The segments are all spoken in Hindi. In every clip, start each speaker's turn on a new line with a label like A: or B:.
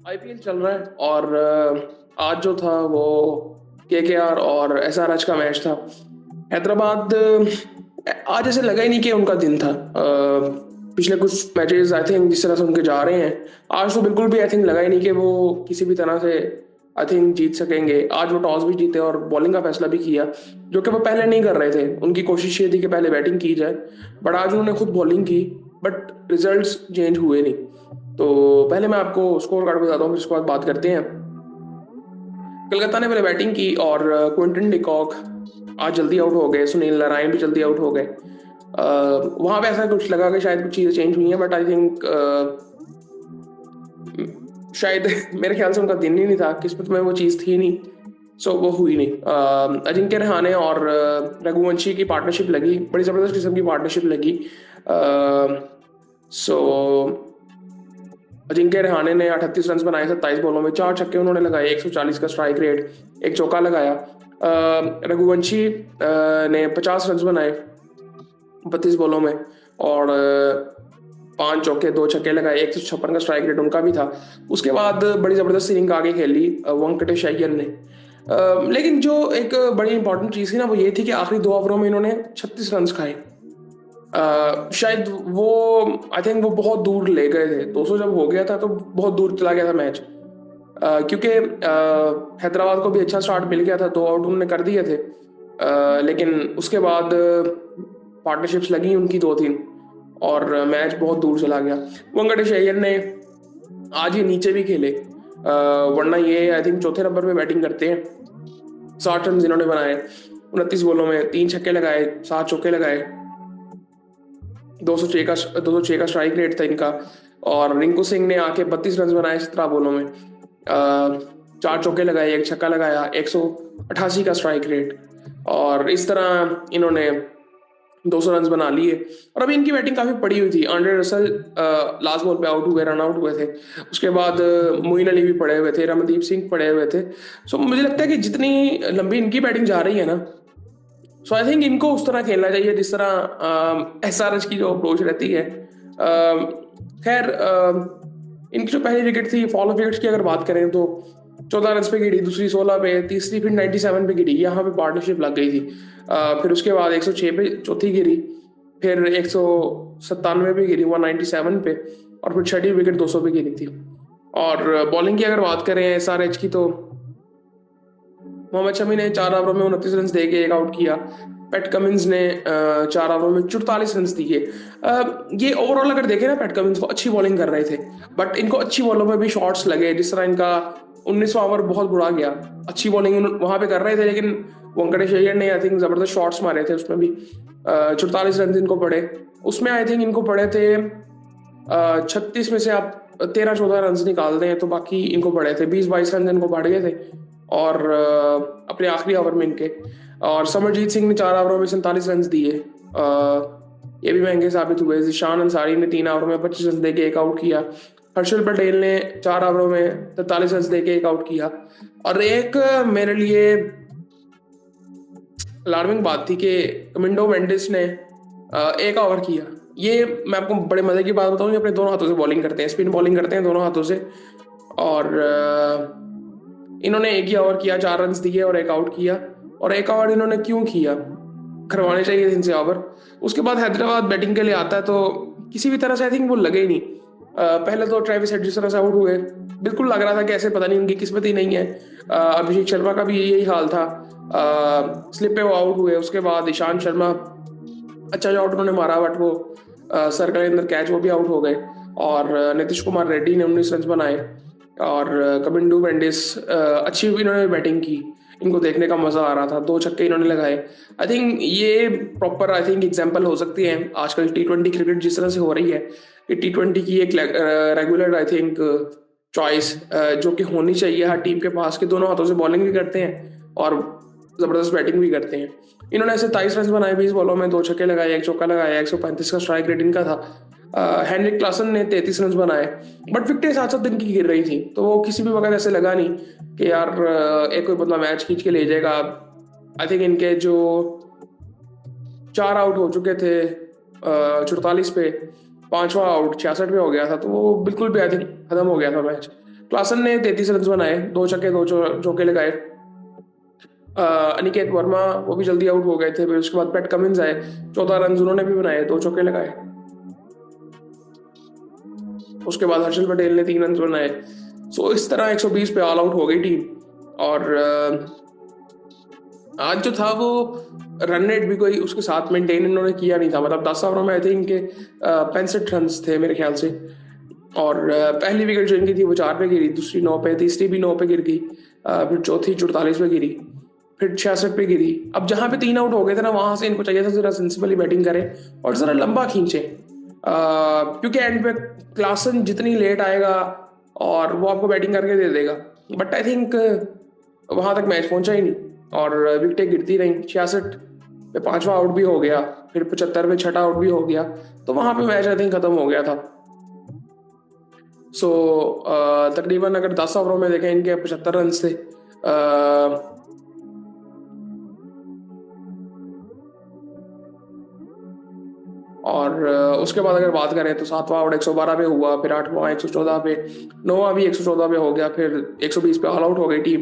A: आईपीएल चल रहा है और आज जो था वो केकेआर और एसआरएच का मैच था। हैदराबाद आज ऐसे लगा ही नहीं कि उनका दिन था। पिछले कुछ मैचेस आई थिंक जिस तरह से उनके जा रहे हैं, आज तो बिल्कुल भी आई थिंक लगा ही नहीं कि वो किसी भी तरह से आई थिंक जीत सकेंगे। आज वो टॉस भी जीते और बॉलिंग का फैसला भी किया, जो कि वो पहले नहीं कर रहे थे। उनकी कोशिश ये थी कि पहले बैटिंग की जाए, बट आज उन्होंने खुद बॉलिंग की, बट रिजल्ट्स चेंज हुए नहीं। तो पहले मैं आपको स्कोर कार्ड बताता हूँ, फिर उसके बाद बात करते हैं। कलकत्ता ने पहले बैटिंग की और क्विंटन डिकॉक आज जल्दी आउट हो गए, सुनील नारायण भी जल्दी आउट हो गए। वहां पे ऐसा कुछ लगा कि शायद कुछ चीज़ें चेंज हुई हैं, बट आई थिंक शायद मेरे ख्याल से उनका दिन ही नहीं था, किस्मत में वो चीज़ थी नहीं, सो वो हुई नहीं। अजिंक्य रहाणे और रघुवंशी की पार्टनरशिप लगी, बड़ी ज़बरदस्त किस्म की पार्टनरशिप लगी। सो अजिंक्य रहाणे ने 38 रन बनाए 27 बॉलों में, 4 छक्के उन्होंने लगाए, 140 का स्ट्राइक रेट, एक चौका लगाया। रघुवंशी ने 50 रन बनाए 32 बॉलों में और 5 चौके 2 छक्के लगाए, 156 का स्ट्राइक रेट उनका भी था। उसके बाद बड़ी ज़बरदस्त इनिंग आगे खेली वेंकटेश अय्यर ने। लेकिन जो एक बड़ी इंपॉर्टेंट चीज़ थी ना, वो ये थी कि आखिरी 2 ओवरों में इन्होंने 36 रन खाए। शायद वो आई थिंक वो बहुत दूर ले गए थे। 200 जब हो गया था तो बहुत दूर चला गया था मैच, क्योंकि हैदराबाद को भी अच्छा स्टार्ट मिल गया था, 2 आउट उन्होंने कर दिए थे। लेकिन उसके बाद पार्टनरशिप्स लगी उनकी 2-3 और मैच बहुत दूर चला गया। वेंकटेश अय्यर ने आज ये नीचे भी खेले, वरना ये आई थिंक चौथे नंबर पे बैटिंग करते हैं। 60 रन इन्होंने बनाए 29 बॉलों में, 3 छक्के लगाए, 7 चौके लगाए, 206 का स्ट्राइक रेट था इनका। और रिंकू सिंह ने आके 32 रन बनाए 17 बॉलों में, 4 चौके लगाए, एक छक्का लगाया, 188 का स्ट्राइक रेट। और इस तरह इन्होंने 200 रन बना लिए। और अभी इनकी बैटिंग काफी पड़ी हुई थी। आंड्रे रसल लास्ट बॉल पे आउट हुए, रन आउट हुए थे। उसके बाद मोइन अली भी पड़े हुए थे, रमनदीप सिंह पड़े हुए थे। सो मुझे लगता है कि जितनी लंबी इनकी बैटिंग जा रही है ना, सो आई थिंक इनको उस तरह खेलना चाहिए जिस तरह एसआरएच की जो अप्रोच रहती है। खैर, इनकी जो पहली विकेट थी, फॉल ऑफ विकेट्स की अगर बात करें तो 14 रन पे गिरी, दूसरी 16 पे, तीसरी फिर 97 पे गिरी, यहाँ पे पार्टनरशिप लग गई थी। फिर उसके बाद 106 पे चौथी गिरी, फिर 197 पे गिरी 197 पे, और फिर छठी विकेट 200 पे गिरी थी। और बॉलिंग की अगर बात करें एसआरएच की, तो मोहम्मद शमी ने 4 ओवरों में 29 रन दे के एक आउट किया। पैट कमिंस ने 4 ओवरों में 44 रन दिए। ये ओवरऑल अगर देखें ना, पैट कमिंस को अच्छी बॉलिंग कर रहे थे, बट इनको अच्छी बॉलों में भी शॉट्स लगे। जिस तरह इनका 19वां ओवर बहुत बुरा गया, अच्छी बॉलिंग वहां पे कर रहे थे, लेकिन वेंकटेश अय्यर ने आई थिंक जबरदस्त शॉट्स मारे थे उसमें भी। 44 रन इनको पड़े, उसमें आई थिंक इनको पड़े थे 36 में से आप 13-14 रन निकाल दें तो बाकी इनको पड़े थे 20-22 रन इनको बढ़ गए थे। और अपने आखिरी ओवर में इनके, और समरजीत सिंह ने 4 ओवरों में 47 रन दिए, ये भी महंगे साबित हुए। जिशान अंसारी ने 3 ओवरों में 25 रन देके एक आउट किया। हर्षल पटेल ने 4 ओवरों में 43 रन देके एक आउट किया। और एक मेरे लिए अलार्मिंग बात थी कि कमिंडो मेंडिस ने 1 ओवर किया। ये मैं आपको बड़े मजे की बात बताऊं, ये अपने दोनों हाथों से बॉलिंग करते हैं, स्पिन बॉलिंग करते हैं दोनों हाथों से। और इन्होंने एक ही ओवर किया, 4 रन दिए और एक आउट किया। और 1 ओवर इन्होंने क्यों किया, करवाने चाहिए थे इनसे ओवर। उसके बाद हैदराबाद बैटिंग के लिए आता है तो किसी भी तरह से आई थिंक वो लगे ही नहीं। पहले तो ट्रेविस हेड जिस तरह से आउट हुए, बिल्कुल लग रहा था कि ऐसे पता नहीं उनकी किस्मत ही नहीं है। अभिषेक शर्मा का भी यही हाल था, स्लिप पे वो आउट हुए। उसके बाद ईशांत शर्मा अच्छा जो आउट उन्होंने मारा, बट वो सर्कल के अंदर कैच, वो भी आउट हो गए। और नीतीश कुमार रेड्डी ने 19 रन बनाए। और कमिंडू मेंडिस अच्छी भी इन्होंने बैटिंग की, इनको देखने का मजा आ रहा था, 2 छक्के इन्होंने लगाए। आई थिंक ये प्रॉपर आई थिंक एग्जांपल हो सकती है आजकल T20 क्रिकेट जिस तरह से हो रही है, कि T20 की एक रेगुलर आई थिंक चॉइस जो कि होनी चाहिए हर टीम के पास, के दोनों हाथों से बॉलिंग भी करते हैं और जबरदस्त बैटिंग भी करते हैं। इन्होंने ऐसे 23 रन बनाए 20 बॉलों में, 2 छक्के लगाए, एक चौका लगाया, 135 का स्ट्राइक रेट इनका था। हेनरिक क्लासन ने 33 रन बनाए, बट विकेटें साथ साथ इनकी गिर रही थी, तो वो किसी भी वक्त ऐसे लगा नहीं कि यार एक कोई बंदा मैच खींच के ले जाएगा। आई थिंक इनके जो 4 आउट हो चुके थे 44 पे, 5वां आउट 66 पे हो गया था, तो वो बिल्कुल भी आई थिंक खत्म हो गया था मैच। क्लासन ने 33 रन बनाए, 2 छक्के 2 चौके लगाए। अनिकेत वर्मा वो भी जल्दी आउट हो गए थे। फिर उसके बाद पैट कमिंस आए, 14 रन उन्होंने भी बनाए, 2 चौके लगाए। उसके बाद हर्षल पटेल ने 3 रन बनाए। सो इस तरह 120 पे ऑल आउट हो गई टीम। और आज जो था वो रन रेट भी कोई उसके साथ मेंटेन इन्होंने किया नहीं था। मतलब 10 ओवरों में आई थिंक इनके 65 रन थे मेरे ख्याल से। और पहली विकेट जो इनकी थी वो 4 पे गिरी, दूसरी 9 पे, तीसरी भी 9 पे गिर गई, फिर चौथी 44 पे गिरी, फिर 66 पे गिरी। अब जहां पे 3 आउट हो गए थे ना, वहां से इनको चाहिए था जरा सेंसिबली बैटिंग करें और जरा लंबा खींचे, क्योंकि एंड पे क्लासन जितनी लेट आएगा और वो आपको बैटिंग करके दे देगा। बट आई थिंक वहां तक मैच पहुंचा ही नहीं और विकेटें गिरती रहीं। 66 पे 5वां आउट भी हो गया, फिर 75 पे 6ठा आउट भी हो गया, तो वहां पे मैच आई थिंक खत्म हो गया था। सो तकरीबन अगर 10 ओवरों में देखें इनके 75 रन थे। और उसके बाद अगर बात करें तो 7वां आउट 112 पे हुआ, फिर 8वां 114 पे, 9वां भी 114 पे हो गया, फिर 120 पे ऑल आउट हो गई टीम।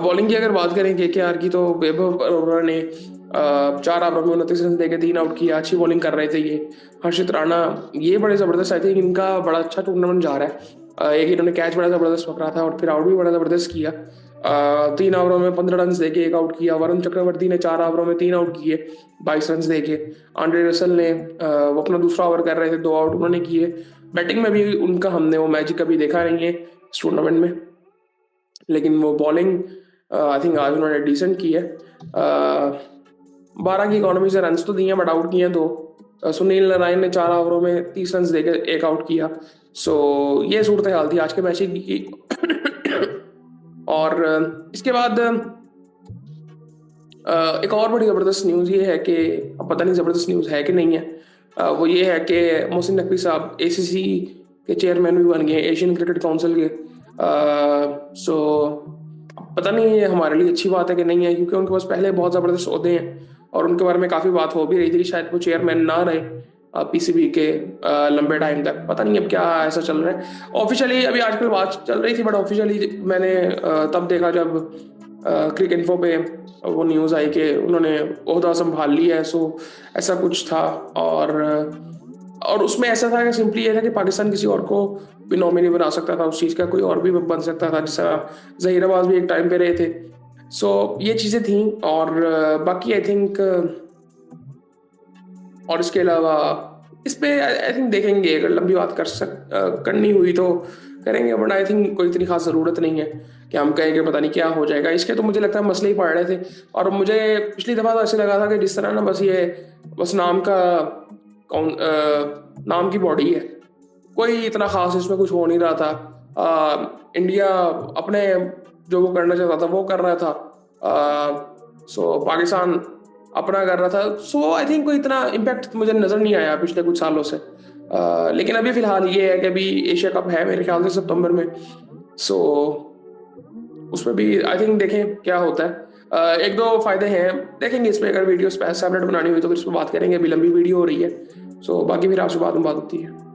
A: बॉलिंग की अगर बात करें केकेआर की, तो वैभव अरोड़ा ने 4 ओवरों में 29 रन देके 3 आउट किया। अच्छी बॉलिंग कर रहे थे ये। हर्षित राणा ये बड़े ज़बरदस्त, आई थिंक इनका बड़ा अच्छा टूर्नामेंट जा रहा है। एक इन्होंने कैच बड़ा ज़बरदस्त पकड़ा था और फिर आउट भी बड़ा ज़बरदस्त किया। 3 ओवरों में 15 रन देके 1 आउट किया। वरुण चक्रवर्ती ने 4 ओवरों में 3 आउट किए, 22 रन देके। आंड्रे रसल ने वो अपना दूसरा ओवर कर रहे थे, 2 आउट उन्होंने किए। बैटिंग में भी उनका हमने वो मैजिक कभी देखा नहीं है इस टूर्नामेंट में, लेकिन वो बॉलिंग आई थिंक आज उन्होंने डिसेंट की है। 12 की इकोनॉमी से रन तो दिए बट आउट किए 2। सुनील नारायण ने 4 ओवरों में 30 रन देके 1 आउट किया। सो ये सूरत हाल थी आज के मैच की। और इसके बाद एक और बड़ी ज़बरदस्त न्यूज़ ये है कि, अब पता नहीं ज़बरदस्त न्यूज़ है कि नहीं है, वो ये है कि मोहसिन नकवी साहब ACC के चेयरमैन भी बन गए, एशियन क्रिकेट काउंसिल के। सो पता नहीं ये हमारे लिए अच्छी बात है कि नहीं है, क्योंकि उनके पास पहले बहुत ज़बरदस्त ओहदे हैं और उनके बारे में काफ़ी बात हो भी रही थी कि शायद वो चेयरमैन ना रहे PCB के लंबे टाइम तक। पता नहीं अब क्या ऐसा चल रहा है। ऑफिशियली अभी आजकल बात चल रही थी, बट ऑफिशियली मैंने तब देखा जब क्रिक इन्फो पे वो न्यूज़ आई कि उन्होंने ओहदा संभाल लिया है। सो ऐसा कुछ था। और उसमें ऐसा था कि सिंपली ये था कि पाकिस्तान किसी और को भी नॉमिनी बना सकता था उस चीज़ का, कोई और भी बन सकता था, जैसा जहीर अब्बास भी एक टाइम पे रहे थे। सो ये चीज़ें थी। और बाकी आई थिंक और इसके अलावा इस पे आई थिंक देखेंगे, अगर लंबी बात करनी हुई तो करेंगे, बट आई थिंक कोई इतनी खास ज़रूरत नहीं है कि हम कहें कि पता नहीं क्या हो जाएगा। इसके तो मुझे लगता है मसले ही पड़ रहे थे। और मुझे पिछली दफ़ा तो ऐसे लगा था कि जिस तरह ना बस नाम की बॉडी है, कोई इतना खास इसमें कुछ हो नहीं रहा था। इंडिया अपने जो वो करना चाहता था वो कर रहा था। सो पाकिस्तान अपना कर रहा था। सो आई थिंक कोई इतना इम्पैक्ट मुझे नज़र नहीं आया पिछले कुछ सालों से। लेकिन अभी फ़िलहाल ये है कि अभी एशिया कप है मेरे ख्याल से सितंबर में। सो उसमें भी आई थिंक देखें क्या होता है। एक दो फायदे हैं, देखेंगे इस पर। अगर वीडियो सेपरेट बनानी हुई तो फिर इस पर बात करेंगे, अभी लंबी वीडियो हो रही है। सो बाकी फिर आपसे बात होती है।